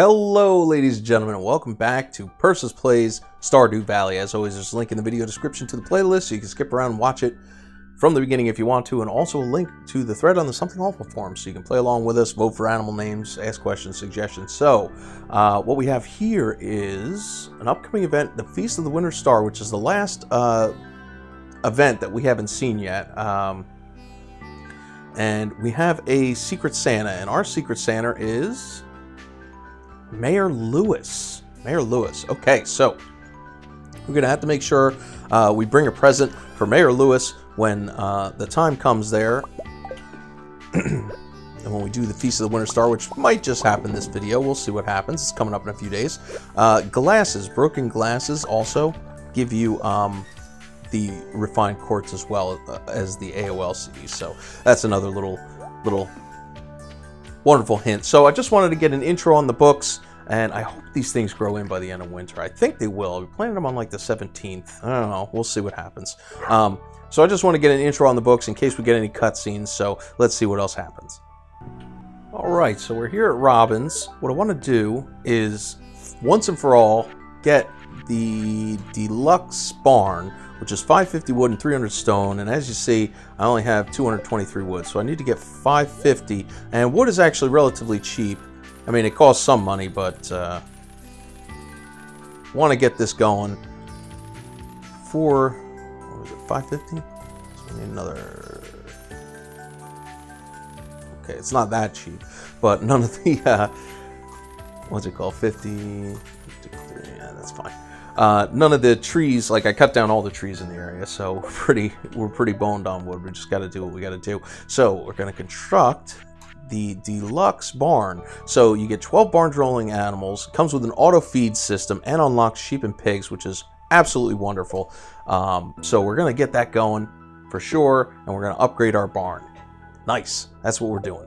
Hello ladies and gentlemen, and welcome back to Persis Plays Stardew Valley. As always, there's a link in the video description to the playlist so you can skip around and watch it from the beginning if you want to, and also a link to the thread on the Something Awful forum so you can play along with us, vote for animal names, ask questions, suggestions. So, what we have here is an upcoming event, the Feast of the Winter Star, which is the last event that we haven't seen yet. And we have a Secret Santa, and our Secret Santa is Mayor Lewis. Mayor Lewis. Okay, so we're going to have to make sure we bring a present for Mayor Lewis when the time comes there. And when we do the Feast of the Winter Star, which might just happen this video. We'll see what happens. It's coming up in a few days. Glasses. Broken glasses also give you the refined quartz as well as the AOLC. So that's another little wonderful hint. So I just wanted to get an intro on the books, and I hope these things grow in by the end of winter. I think they will. We're planning them on like the 17th. I don't know. We'll see what happens. So I just want to get an intro on the books in case we get any cutscenes. So let's see what else happens. All right, so we're here at Robin's. What I want to do is once and for all get the Deluxe barn, which is 550 wood and 300 stone, and as you see, I only have 223 wood, so I need to get 550, and wood is actually relatively cheap. I mean, it costs some money, but want to get this going for, what was it, 550? So we need another, okay, it's not that cheap, but none of the, what's it called, 50, yeah, that's fine. None of the trees, like I cut down all the trees in the area, so we're pretty boned on wood. We just got to do what we got to do. So we're going to construct the Deluxe barn. So you get 12 barn rolling animals, comes with an auto feed system, and unlocks sheep and pigs, which is absolutely wonderful. So we're going to get that going for sure, and we're going to upgrade our barn. Nice. That's what we're doing.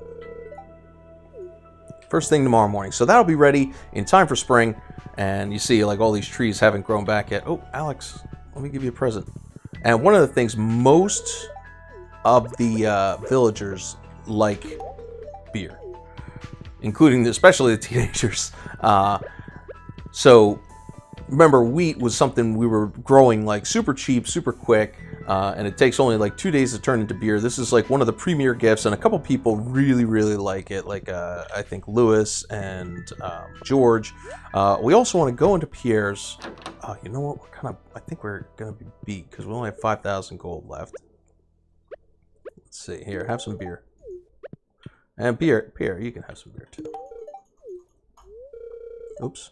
First thing tomorrow morning. So that'll be ready in time for spring. And you see, like, all these trees haven't grown back yet. Oh, Alex, let me give you a present. And one of the things, most of the villagers like beer, including especially the teenagers. So remember, wheat was something we were growing like super cheap, super quick, and it takes only like 2 days to turn into beer. This is like one of the premier gifts, and a couple people really like it, like I think Lewis and George. We also want to go into Pierre's. You know what, I think we're gonna be beat because we only have 5,000 gold left. Let's see here, have some beer. And Pierre, you can have some beer too. Oops.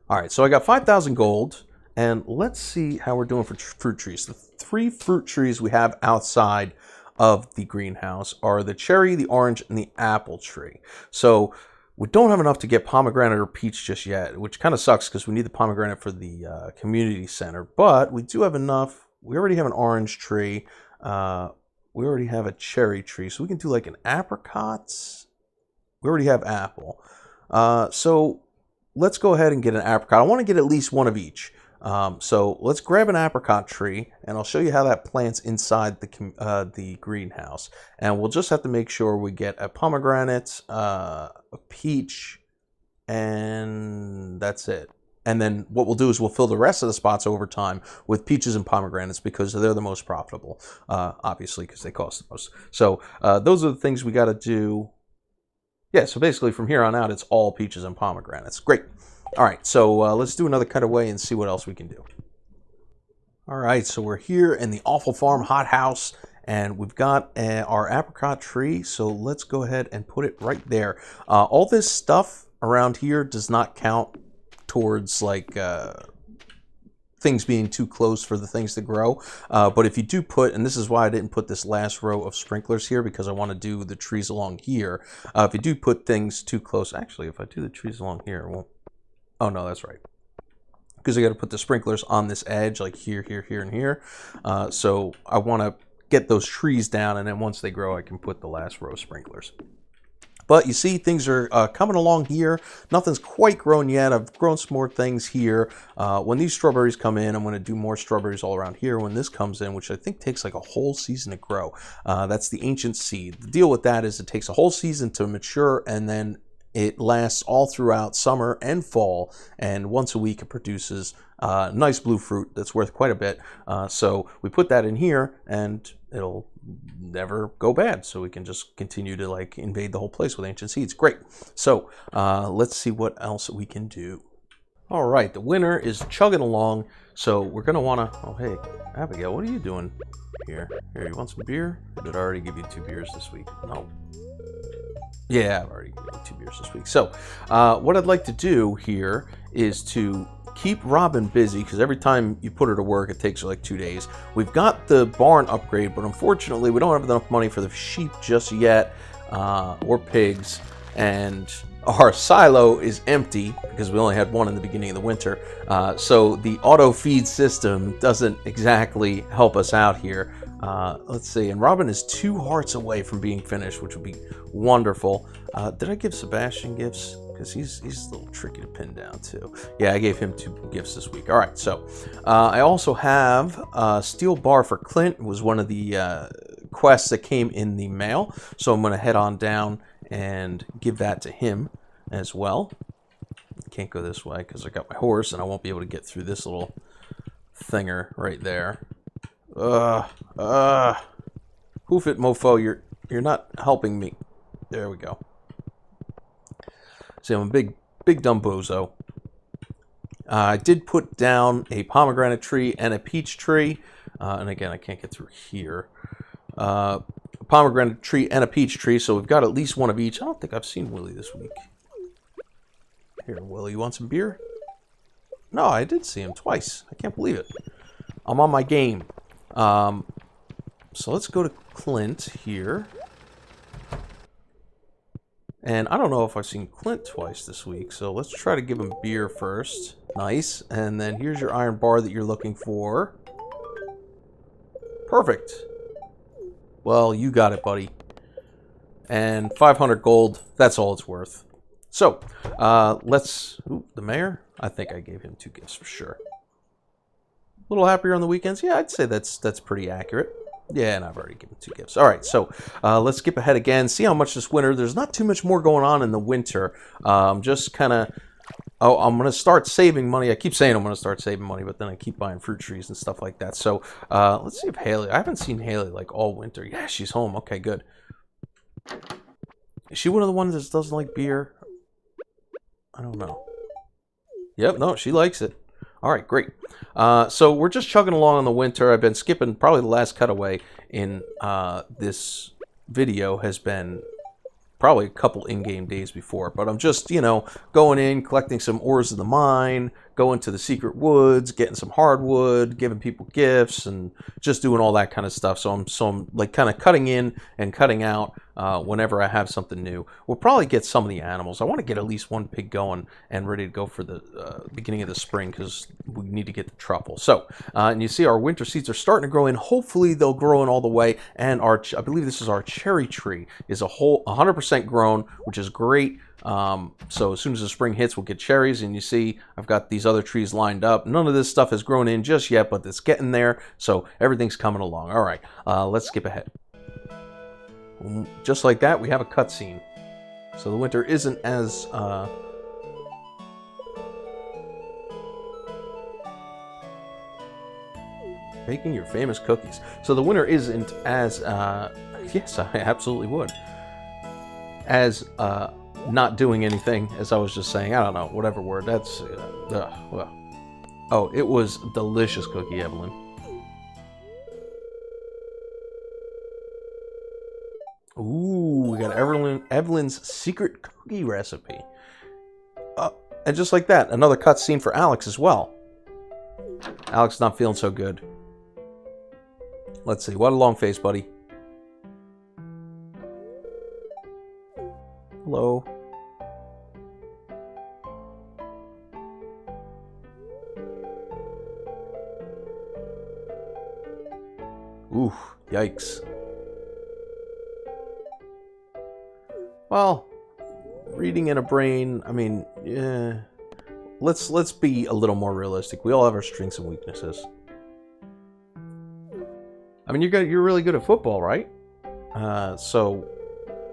Alright, so I got 5,000 gold, and let's see how we're doing for fruit trees. The 3 fruit trees we have outside of the greenhouse are the cherry, the orange, and the apple tree. So we don't have enough to get pomegranate or peach just yet, which kind of sucks because we need the pomegranate for the community center. But we do have enough. We already have an orange tree. We already have a cherry tree, so we can do like an apricot. We already have apple. So let's go ahead and get an apricot. I want to get at least one of each. So let's grab an apricot tree, and I'll show you how that plants inside the greenhouse. And we'll just have to make sure we get a pomegranate, a peach, and that's it. And then what we'll do is we'll fill the rest of the spots over time with peaches and pomegranates because they're the most profitable, obviously, because they cost the most. So those are the things we got to do. Yeah, so basically from here on out, it's all peaches and pomegranates. Great. All right, so let's do another cutaway and see what else we can do. All right, so we're here in the Awful Farm hothouse, and we've got our apricot tree. So let's go ahead and put it right there. All this stuff around here does not count towards like things being too close for the things to grow, but if you do put, and this is why I didn't put this last row of sprinklers here, because I want to do the trees along here. If you do put things too close, actually if I do the trees along here, it won't. Oh no, that's right, because I got to put the sprinklers on this edge, like here, and here. So I want to get those trees down, and then once they grow I can put the last row of sprinklers. But you see, things are coming along here. Nothing's quite grown yet. I've grown some more things here. When these strawberries come in, I'm going to do more strawberries all around here. When this comes in, which I think takes like a whole season to grow, that's the ancient seed. The deal with that is it takes a whole season to mature, and then it lasts all throughout summer and fall, and once a week it produces nice blue fruit that's worth quite a bit. So we put that in here, and it'll never go bad. So we can just continue to like invade the whole place with ancient seeds. Great. So let's see what else we can do. All right, the winter is chugging along, so we're gonna want to. Oh, hey, Abigail, what are you doing here? Here, you want some beer? Or did I already give you 2 beers this week? No. Yeah, I've already given you 2 beers this week. So what I'd like to do here is to keep Robin busy, because every time you put her to work, it takes her like 2 days. We've got the barn upgrade, but unfortunately, we don't have enough money for the sheep just yet, or pigs, and our silo is empty because we only had one in the beginning of the winter. So the auto feed system doesn't exactly help us out here. Let's see, and Robin is 2 hearts away from being finished, which would be wonderful. Did I give Sebastian gifts? Because he's a little tricky to pin down too. Yeah, I gave him 2 gifts this week. All right, so I also have a steel bar for Clint. It was one of the quests that came in the mail. So I'm going to head on down and give that to him as well. Can't go this way because I got my horse and I won't be able to get through this little thinger right there. Hoof it, mofo, you're not helping me. There we go. See, I'm a big dumb bozo. I did put down a pomegranate tree and a peach tree. And again, I can't get through here. A pomegranate tree and a peach tree, so we've got at least one of each. I don't think I've seen Willie this week. Here, Willie, you want some beer? No, I did see him twice. I can't believe it. I'm on my game. So let's go to Clint here. And I don't know if I've seen Clint twice this week, so let's try to give him beer first. Nice. And then here's your iron bar that you're looking for. Perfect. Well, you got it, buddy. And 500 gold, that's all it's worth. So, let's... Ooh, the mayor? I think I gave him 2 gifts for sure. A little happier on the weekends? Yeah, I'd say that's pretty accurate. Yeah, and I've already given 2 gifts. All right, so let's skip ahead again. See how much this winter. There's not too much more going on in the winter. Just kind of... Oh, I'm going to start saving money. I keep saying I'm going to start saving money, but then I keep buying fruit trees and stuff like that. So let's see if Haley... I haven't seen Haley like all winter. Yeah, she's home. Okay, good. Is she one of the ones that doesn't like beer? I don't know. Yep, no, she likes it. All right, great. So we're just chugging along in the winter. I've been skipping probably the last cutaway in this video has been probably a couple in-game days before. But I'm just, you know, going in, collecting some ores of the mine, going to the secret woods, getting some hardwood, giving people gifts, and just doing all that kind of stuff. So I'm like kind of cutting in and cutting out whenever I have something new. We'll probably get some of the animals. I want to get at least 1 pig going and ready to go for the beginning of the spring because we need to get the truffle. So, and you see our winter seeds are starting to grow in. Hopefully they'll grow in all the way. And I believe this is our cherry tree is a whole 100% grown, which is great. So as soon as the spring hits, we'll get cherries, and you see I've got these other trees lined up. None of this stuff has grown in just yet, but it's getting there, so everything's coming along. All right, let's skip ahead. Just like that, we have a cutscene. So the winter isn't as baking your famous cookies. So the winter isn't as yes, I absolutely would. As not doing anything, as I was just saying. I don't know, whatever word. That's, well. Oh, it was a delicious cookie, Evelyn. Ooh, we got Evelyn's secret cookie recipe. And just like that, another cutscene for Alex as well. Alex not feeling so good. Let's see, what a long face, buddy. Hello. Ooh, yikes. Well, reading in a brain, I mean, yeah. Let's be a little more realistic. We all have our strengths and weaknesses. I mean, you're really good at football, right? So,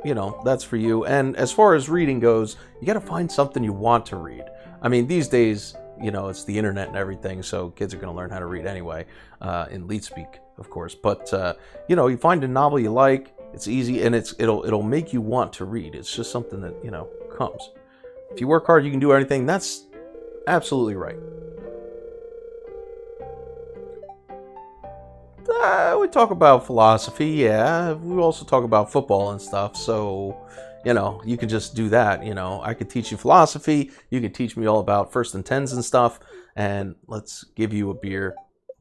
you know, that's for you. And as far as reading goes, you got to find something you want to read. I mean, these days, you know, it's the internet and everything, so kids are going to learn how to read anyway, in lead speak, of course. But you know, you find a novel you like. It's easy, and it'll make you want to read. It's just something that, you know, comes. If you work hard, you can do anything. That's absolutely right. We talk about philosophy, yeah. We also talk about football and stuff, so, you know, you can just do that, you know. I could teach you philosophy, you could teach me all about first and tens and stuff, and let's give you a beer.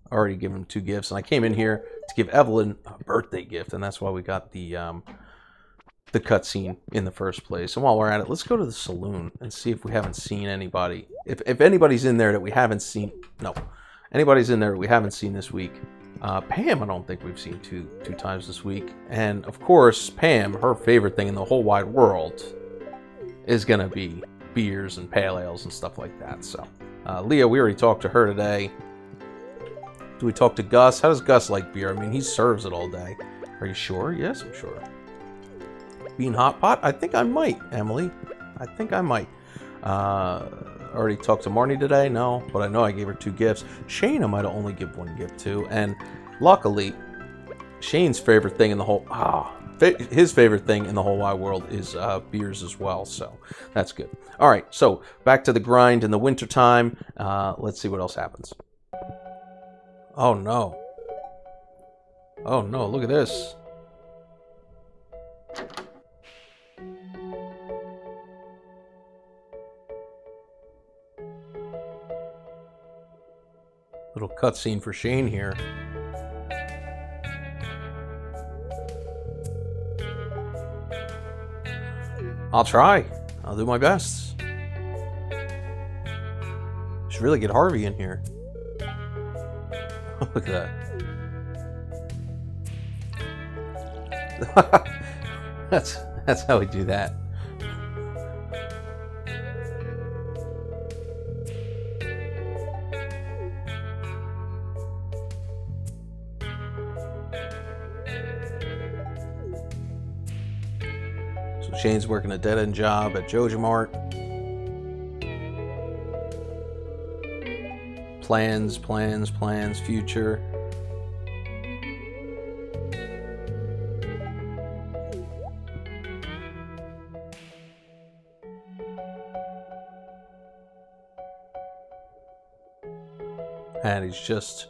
I already given him 2 gifts, and I came in here to give Evelyn a birthday gift, and that's why we got the cutscene in the first place. And while we're at it, let's go to the saloon and see if we haven't seen anybody. If anybody's in there that we haven't seen, no. Anybody's in there that we haven't seen this week. Pam, I don't think we've seen two times this week. And of course, Pam, her favorite thing in the whole wide world is gonna be beers and pale ales and stuff like that. So, Leah, we already talked to her today. Do we talk to Gus? How does Gus like beer? I mean, he serves it all day. Are you sure? Yes, I'm sure. Bean Hot Pot? I think I might, Emily. I think I might. Already talked to Marnie today? No, but I know I gave her 2 gifts. Shane I might have only give 1 gift to, and luckily, Shane's favorite thing in the whole his favorite thing in the whole wide world is beers as well, so that's good. All right, so back to the grind in the wintertime. Let's see what else happens. Oh no! Oh no! Look at this. Little cutscene for Shane here. I'll try. I'll do my best. Should really get Harvey in here. Look at that. That's how we do that. Shane's working a dead-end job at Joja Mart. Plans, future. And he's just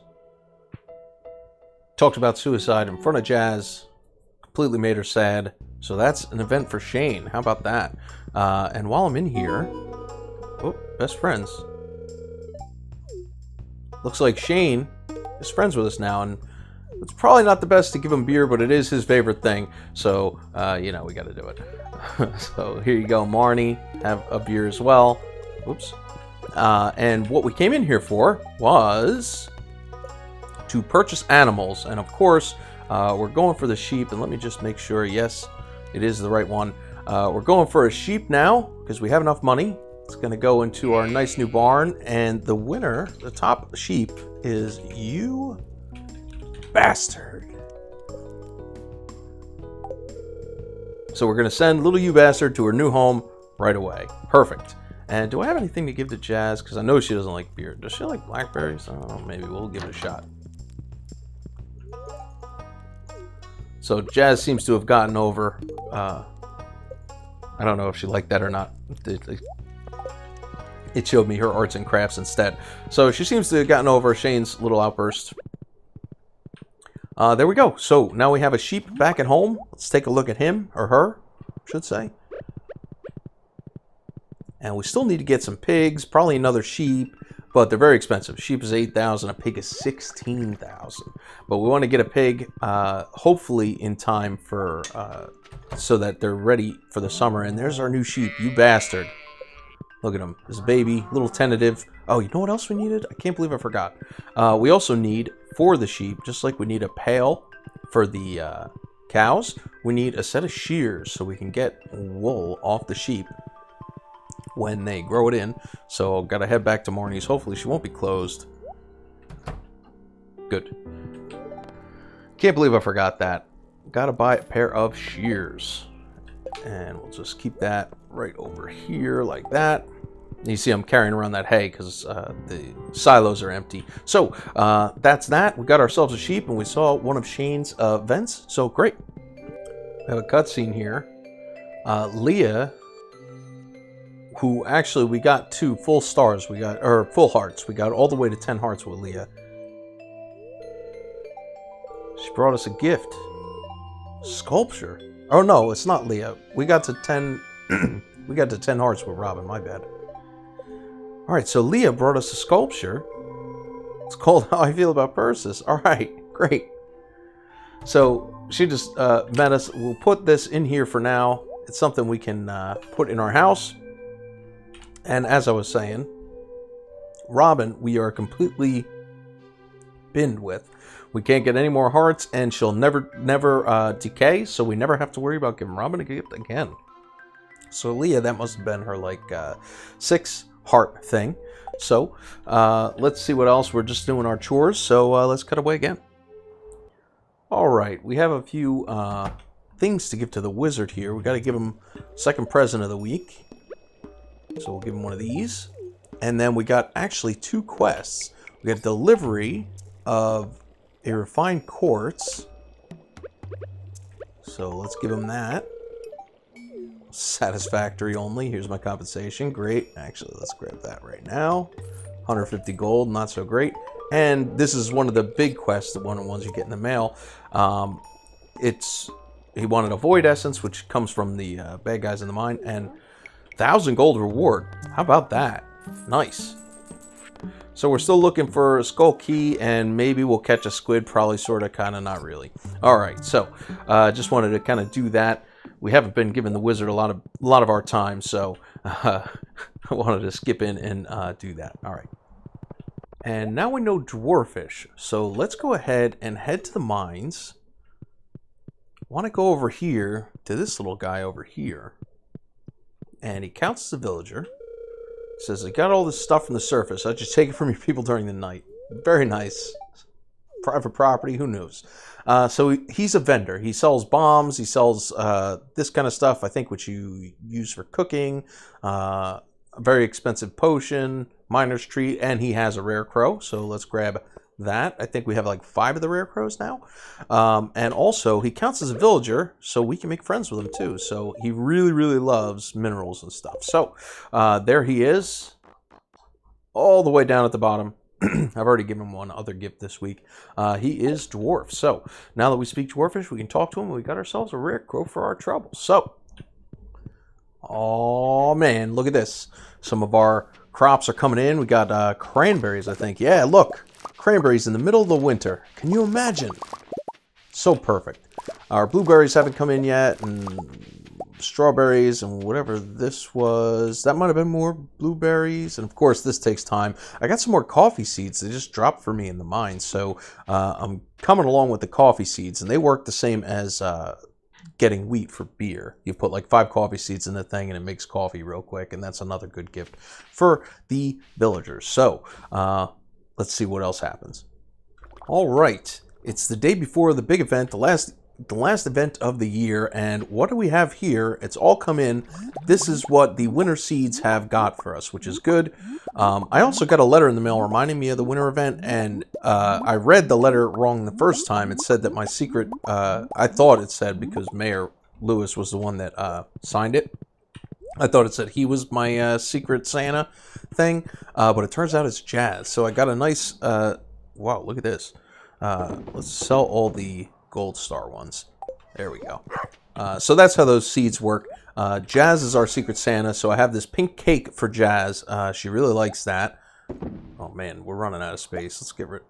talked about suicide in front of Jazz. Completely made her sad. So that's an event for Shane. How about that? And while I'm in here... Oh, best friends. Looks like Shane is friends with us now, and it's probably not the best to give him beer, but it is his favorite thing. So, you know, we got to do it. So here you go, Marnie. Have a beer as well. Oops. And what we came in here for was to purchase animals. And of course, we're going for the sheep. And let me just make sure, yes, it is the right one. We're going for a sheep now because we have enough money. It's going to go into our nice new barn. And the winner, the top sheep, is you bastard. So we're going to send little you bastard to her new home right away. Perfect. And do I have anything to give to Jazz? Because I know she doesn't like beer. Does she like blackberries? I don't know. Maybe we'll give it a shot. So Jazz seems to have gotten over. I don't know if she liked that or not. It showed me her arts and crafts instead. So she seems to have gotten over Shane's little outburst. There we go. So now we have a sheep back at home. Let's take a look at him, or her, I should say. And we still need to get some pigs, probably another sheep, but they're very expensive. Sheep is $8,000, a pig is $16,000. But we want to get a pig, hopefully in time for, so that they're ready for the summer. And there's our new sheep, you bastard. Look at him, this baby, a little tentative. Oh, you know what else we needed? I can't believe I forgot. We also need, for the sheep, just like we need a pail for the cows, we need a set of shears so we can get wool off the sheep when they grow it in. So gotta head back to Marnie's. Hopefully she won't be closed. Good. Can't believe I forgot that. Gotta buy a pair of shears. And we'll just keep that right over here like that. You see I'm carrying around that hay because the silos are empty. So that's that. We got ourselves a sheep and we saw one of Shane's vents. So great. We have a cutscene here. Leah, who actually we got 2 full stars. Or full hearts. We got all the way to 10 hearts with Leah. She brought us a gift. Sculpture. Oh no, it's not Leah. We got to 10 we got to 10 hearts with Robin, my bad. Alright, so Leah brought us a sculpture. It's called How I Feel About Purses. Alright, great. So she just met us. We'll put this in here for now. It's something we can put in our house. And as I was saying, Robin, we are completely binned with. We can't get any more hearts, and she'll never decay, so we never have to worry about giving Robin a gift again. So Leah, that must have been her, like, 6 heart thing. So, let's see what else. We're just doing our chores, so let's cut away again. Alright, we have a few things to give to the wizard here. We got to give him second present of the week. So we'll give him one of these. And then we got actually 2 quests. We got delivery of a refined quartz. So let's give him that. Satisfactory only. Here's my compensation. Great. Actually, let's grab that right now. 150 gold. Not so great. And this is one of the big quests, one of the ones you get in the mail. He wanted a void essence, which comes from the bad guys in the mine, and 1,000 gold reward. How about that? Nice. So we're still looking for a skull key, and maybe we'll catch a squid. Probably, sort of, kind of, not really. All right. So just wanted to kind of do that. We haven't been giving the wizard a lot of our time, so I wanted to skip in and do that. All right. And now we know dwarfish, so let's go ahead and head to the mines. Want to go over here to this little guy over here, and he counts as a villager. Says, I got all this stuff from the surface. I just take it from your people during the night. Very nice. Private property, who knows? So he's a vendor. He sells bombs. He sells this kind of stuff, I think, which you use for cooking. A very expensive potion, miner's treat, and he has a rare crow. So let's grab that. I think we have like 5 of the rare crows now. And also, he counts as a villager, so we can make friends with him too. So he really, really loves minerals and stuff. So there he is, all the way down at the bottom. I've already given him one other gift this week. He is dwarf. So now that we speak dwarfish, we can talk to him, and we got ourselves a rare crow for our trouble. So, oh man, look at this. Some of our crops are coming in. We got cranberries, I think. Yeah, look. Cranberries in the middle of the winter. Can you imagine? So perfect. Our blueberries haven't come in yet, and strawberries, and whatever this was. That might have been more blueberries, and of course this takes time. I got some more coffee seeds. They just dropped for me in the mine, so I'm coming along with the coffee seeds, and they work the same as getting wheat for beer. You put like 5 coffee seeds in the thing, and it makes coffee real quick, and that's another good gift for the villagers. So, let's see what else happens. All right, it's the day before the big event, the last event of the year, and what do we have here? It's all come in. This is what the winter seeds have got for us, which is good. I also got a letter in the mail reminding me of the winter event, and I read the letter wrong the first time. It said that my secret, I thought it said, because Mayor Lewis was the one that signed it, I thought it said he was my secret Santa thing, but it turns out it's Jazz. So I got a nice, wow, look at this. Let's sell all the gold star ones. There we go. So that's how those seeds work. Jazz is our secret Santa, so I have this pink cake for Jazz. She really likes that. Oh man, we're running out of space. Let's get rid.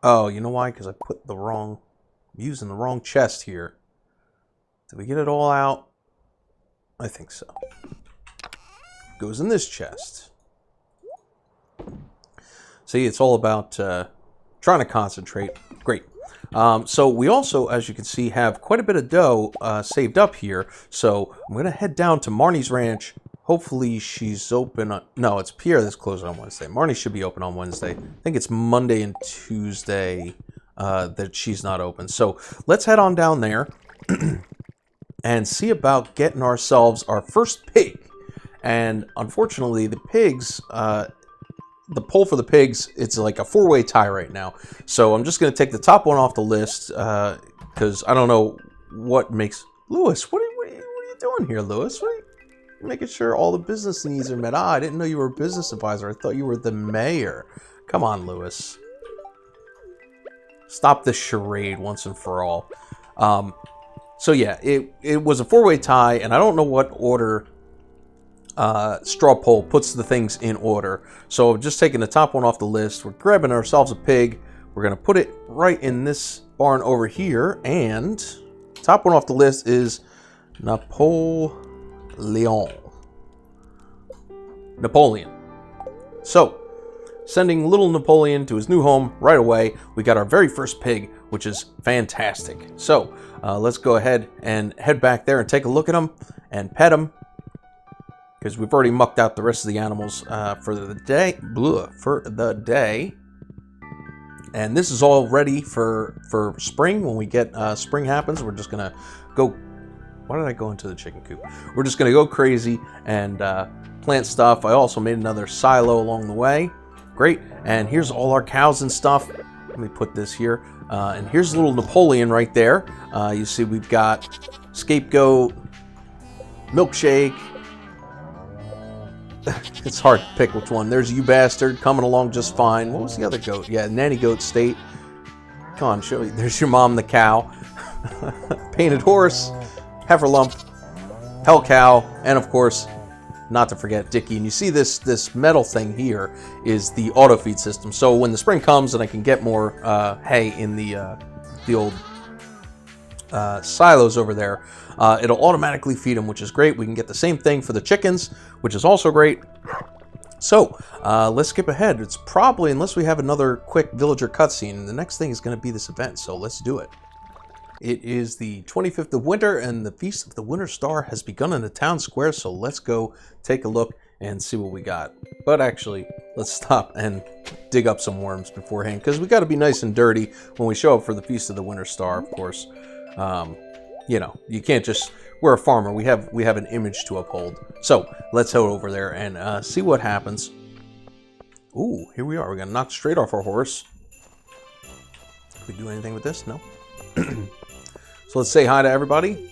Oh, you know why? Because I put the wrong, I'm using the wrong chest here. Did we get it all out? I think so. Goes in this chest. See, it's all about trying to concentrate. Great. So we also, as you can see, have quite a bit of dough saved up here. So I'm going to head down to Marnie's ranch. Hopefully she's open on... No, it's Pierre that's closed on Wednesday. Marnie should be open on Wednesday. I think it's Monday and Tuesday that she's not open. So let's head on down there and see about getting ourselves our first pig. And unfortunately, the pigs... the poll for the pigs, it's like a 4-way tie right now. So I'm just going to take the top one off the list because I don't know what makes... Lewis, what are you doing here, Lewis? What are you making sure all the business needs are met? Ah, I didn't know you were a business advisor. I thought you were the mayor. Come on, Lewis. Stop this charade once and for all. So yeah, it was a 4-way tie, and I don't know what order straw poll puts the things in order. So I've just taken the top one off the list. We're grabbing ourselves a pig. We're going to put it right in this barn over here. And top one off the list is Napoleon. So, sending little Napoleon to his new home right away. We got our very first pig, which is fantastic. So, let's go ahead and head back there and take a look at him and pet him, because we've already mucked out the rest of the animals for the day. And this is all ready for spring. When we get spring happens, we're just gonna go... Why did I go into the chicken coop? We're just gonna go crazy and plant stuff. I also made another silo along the way. Great. And here's all our cows and stuff. Let me put this here. And here's little Napoleon right there. You see we've got Scapegoat, Milkshake. It's hard to pick which one. There's You Bastard coming along just fine. What was the other goat? Yeah, Nanny Goat State. Come on, show me. There's your mom, the cow. Painted Horse, Heiferlump, Hell Cow, and of course, not to forget Dickie. And you see this metal thing here is the auto feed system. So when the spring comes and I can get more hay in the old silos over there, it'll automatically feed them, which is great. We can get the same thing for the chickens, which is also great. So let's skip ahead. It's probably, unless we have another quick villager cutscene, the next thing is going to be this event, so let's do it. It is the 25th of winter, and the Feast of the Winter Star has begun in the town square, so let's go take a look and see what we got. But actually, let's stop and dig up some worms beforehand, because we got to be nice and dirty when we show up for the Feast of the Winter Star, of course. You know, you can't just... We're a farmer. We have an image to uphold. So let's head over there and see what happens. Ooh, here we are. We're gonna knock straight off our horse. Can we do anything with this? No. So let's say hi to everybody.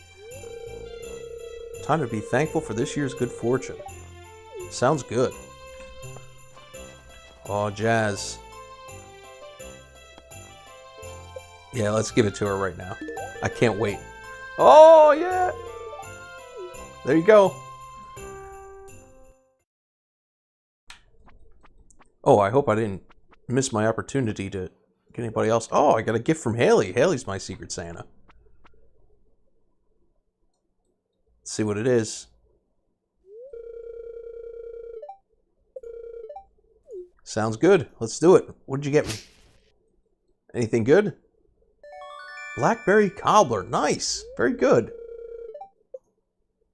Time to be thankful for this year's good fortune. Sounds good. Oh, Jazz. Yeah, let's give it to her right now. I can't wait. Oh, yeah. There you go. Oh, I hope I didn't miss my opportunity to get anybody else. Oh, I got a gift from Haley. Haley's my Secret Santa. Let's see what it is. Sounds good. Let's do it. What did you get me? Anything good? Blackberry cobbler. Nice. Very good.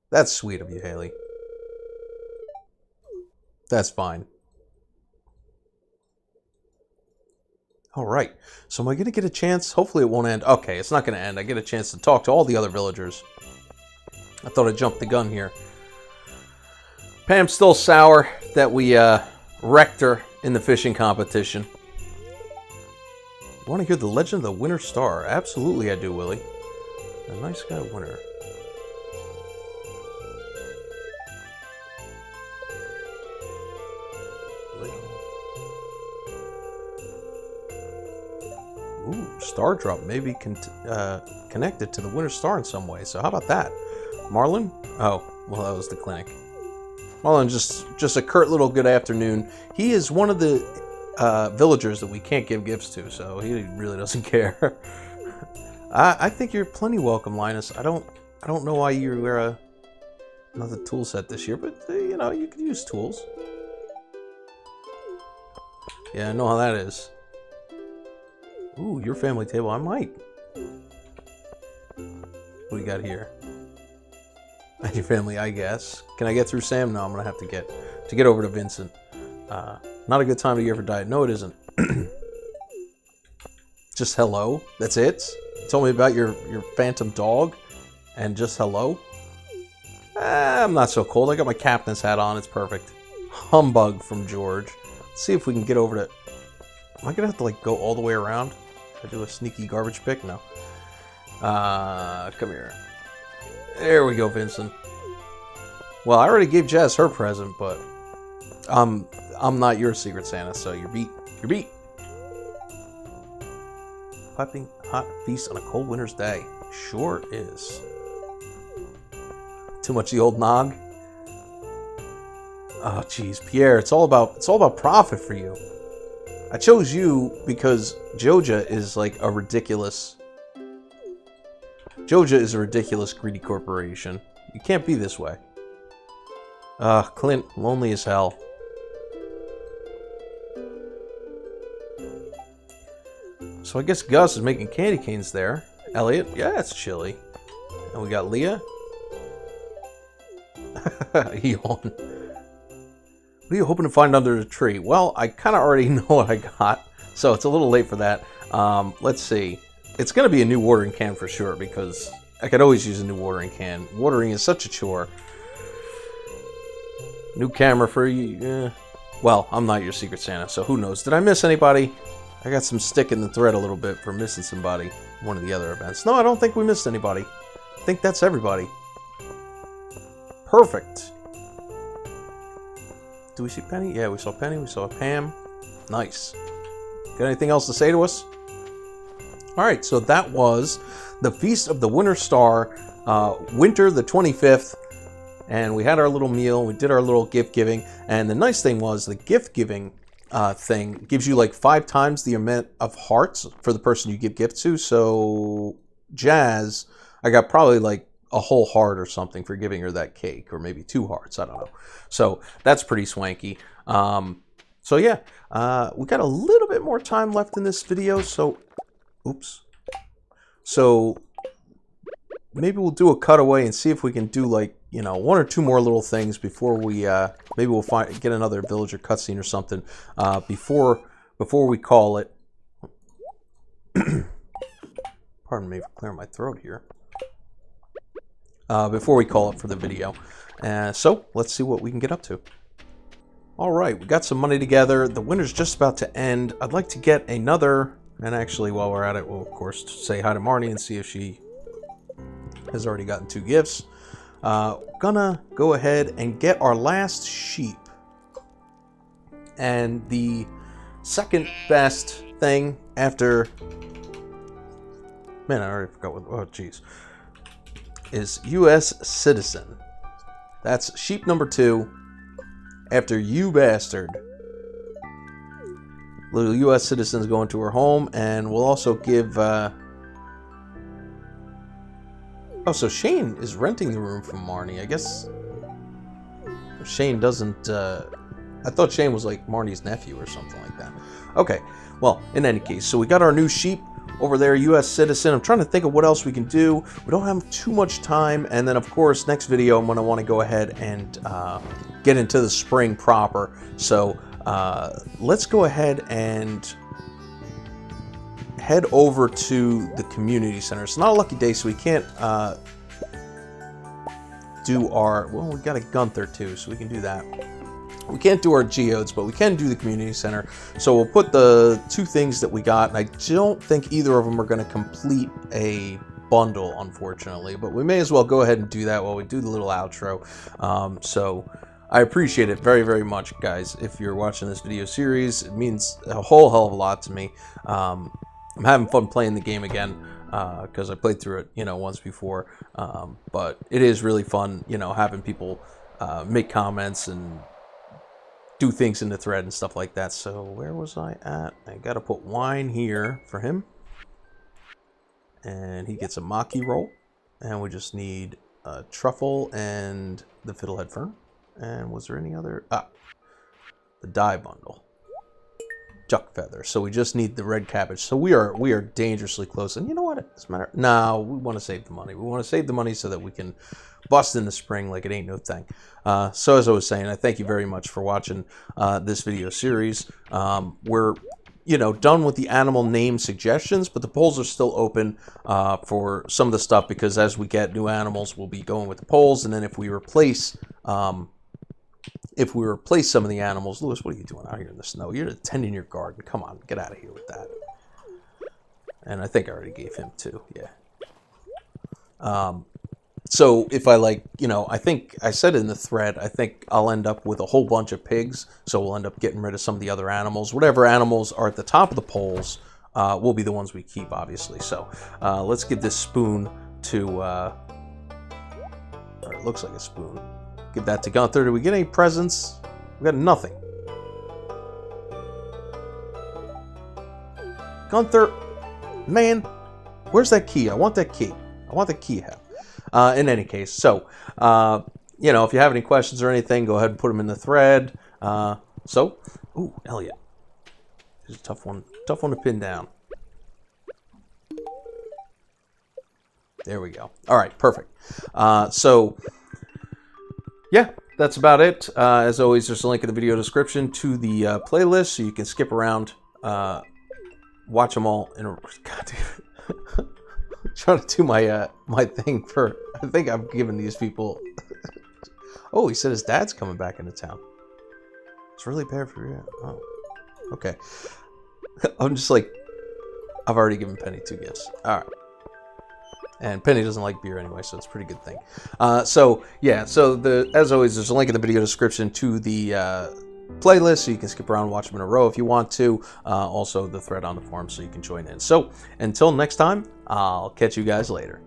That's sweet of you, Haley. That's fine. All right. So am I going to get a chance? Hopefully it won't end. Okay, it's not going to end. I get a chance to talk to all the other villagers. I thought I jumped the gun here. Pam's still sour that we wrecked her in the fishing competition. Want to hear the legend of the Winter Star? Absolutely I do, Willie. A nice guy winner. Ooh, Star Drop may be connected to the Winter Star in some way. So how about that? Marlin? Oh, well, that was the clinic. Marlin, just a curt little good afternoon. He is one of the villagers that we can't give gifts to, so he really doesn't care. I think you're plenty welcome, Linus. I don't know why you wear another tool set this year, but you know, you could use tools. Yeah, I know how that is. Ooh, your family table. I might. What do we got here? And your family, I guess. Can I get through Sam? No, I'm gonna have to get over to Vincent. Not a good time to get for diet. No, it isn't. Just hello. That's it. Tell me about your phantom dog, and just hello. I'm not so cold. I got my captain's hat on. It's perfect. Humbug from George. Let's see if we can get over to. Am I gonna have to like go all the way around? Should I do a sneaky garbage pick? No. Come here. There we go, Vincent. Well, I already gave Jazz her present, but I'm not your Secret Santa, so you're beat. You're beat. Piping hot feast on a cold winter's day. Sure is. Too much the old nog. Oh, jeez, Pierre, it's all about profit for you. I chose you because Joja is like a ridiculous. Joja is a ridiculous greedy corporation. You can't be this way. Clint, lonely as hell. So I guess Gus is making candy canes there. Elliot, yeah, it's chilly. And we got Leah. Yawn. What are you hoping to find under the tree? Well, I kind of already know what I got, so it's a little late for that. Let's see. It's going to be a new watering can for sure, because I could always use a new watering can. Watering is such a chore. New camera for you. Well, I'm not your Secret Santa, so who knows? Did I miss anybody? I got some stick in the thread a little bit for missing somebody. One of the other events. No, I don't think we missed anybody. I think that's everybody. Perfect. Do we see Penny? Yeah, we saw Penny. We saw Pam. Nice. Got anything else to say to us? Alright, so that was the Feast of the Winter Star, winter the 25th. And we had our little meal. We did our little gift giving. And the nice thing was the gift giving thing gives you like 5 times the amount of hearts for the person you give gifts to. So Jazz, I got probably like a whole heart or something for giving her that cake, or maybe 2 hearts, I don't know. So that's pretty swanky. So yeah, we got a little bit more time left in this video, so oops. So maybe we'll do a cutaway and see if we can do like, you know, 1 or 2 more little things before we maybe we'll get another villager cutscene or something before we call it. Pardon me for clearing my throat here. Before we call it for the video. So let's see what we can get up to. Alright, we got some money together. The winter's just about to end. I'd like to get another, and actually while we're at it, we'll of course say hi to Marnie and see if she has already gotten 2 gifts. Gonna go ahead and get our last sheep. And the second best thing after... Man, I already forgot what... Oh, jeez. Is U.S. citizen. That's sheep number 2 after you bastard. Little U.S. citizen's going to her home, and we'll also give... Oh, so Shane is renting the room from Marnie. I guess Shane doesn't... I thought Shane was like Marnie's nephew or something like that. Okay, well, in any case, so we got our new sheep over there, U.S. citizen. I'm trying to think of what else we can do. We don't have too much time. And then, of course, next video, I'm going to want to go ahead and get into the spring proper. So let's go ahead and head over to the community center. It's not a lucky day, so we can't do our... Well, we got a Gunther, too, so we can do that. We can't do our geodes, but we can do the community center. So we'll put the 2 things that we got, and I don't think either of them are going to complete a bundle, unfortunately. But we may as well go ahead and do that while we do the little outro. So I appreciate it very, very much, guys. If you're watching this video series, it means a whole hell of a lot to me. I'm having fun playing the game again, because I played through it, you know, once before. But it is really fun, you know, having people make comments and do things in the thread and stuff like that. So where was I at? I gotta put wine here for him, and he gets a maki roll, and we just need a truffle and the fiddlehead fern. And was there any other? The dye bundle. duck feather. So we just need the red cabbage. So we are dangerously close. And you know what? It doesn't matter. No, we want to save the money. We want to save the money so that we can bust in the spring like it ain't no thing. So as I was saying, I thank you very much for watching this video series. We're done with the animal name suggestions, but the polls are still open for some of the stuff, because as we get new animals, we'll be going with the polls. And then if we replace some of the animals, Lewis, what are you doing out here in the snow? You're tending your garden. Come on, get out of here with that. And I think I already gave him 2. Yeah. So if I I think I said in the thread, I think I'll end up with a whole bunch of pigs. So we'll end up getting rid of some of the other animals. Whatever animals are at the top of the polls will be the ones we keep, obviously. So let's give this spoon to, or it looks like a spoon. Give that to Gunther. Did we get any presents? We got nothing. Gunther, man, where's that key? I want that key. I want the key hat. In any case, so, if you have any questions or anything, go ahead and put them in the thread. Ooh, Elliot. This is a tough one to pin down. There we go. All right, perfect. Yeah, that's about it. As always, there's a link in the video description to the playlist, so you can skip around, watch them all in a... God damn it. Trying to do my thing for... I think I've given these people... Oh, he said his dad's coming back into town. It's really bad for you. Oh, okay. I'm just like... I've already given Penny 2 gifts. All right. And Penny doesn't like beer anyway, so it's a pretty good thing. As always, there's a link in the video description to the playlist, so you can skip around and watch them in a row if you want to. Also, the thread on the forum, so you can join in. So, until next time, I'll catch you guys later.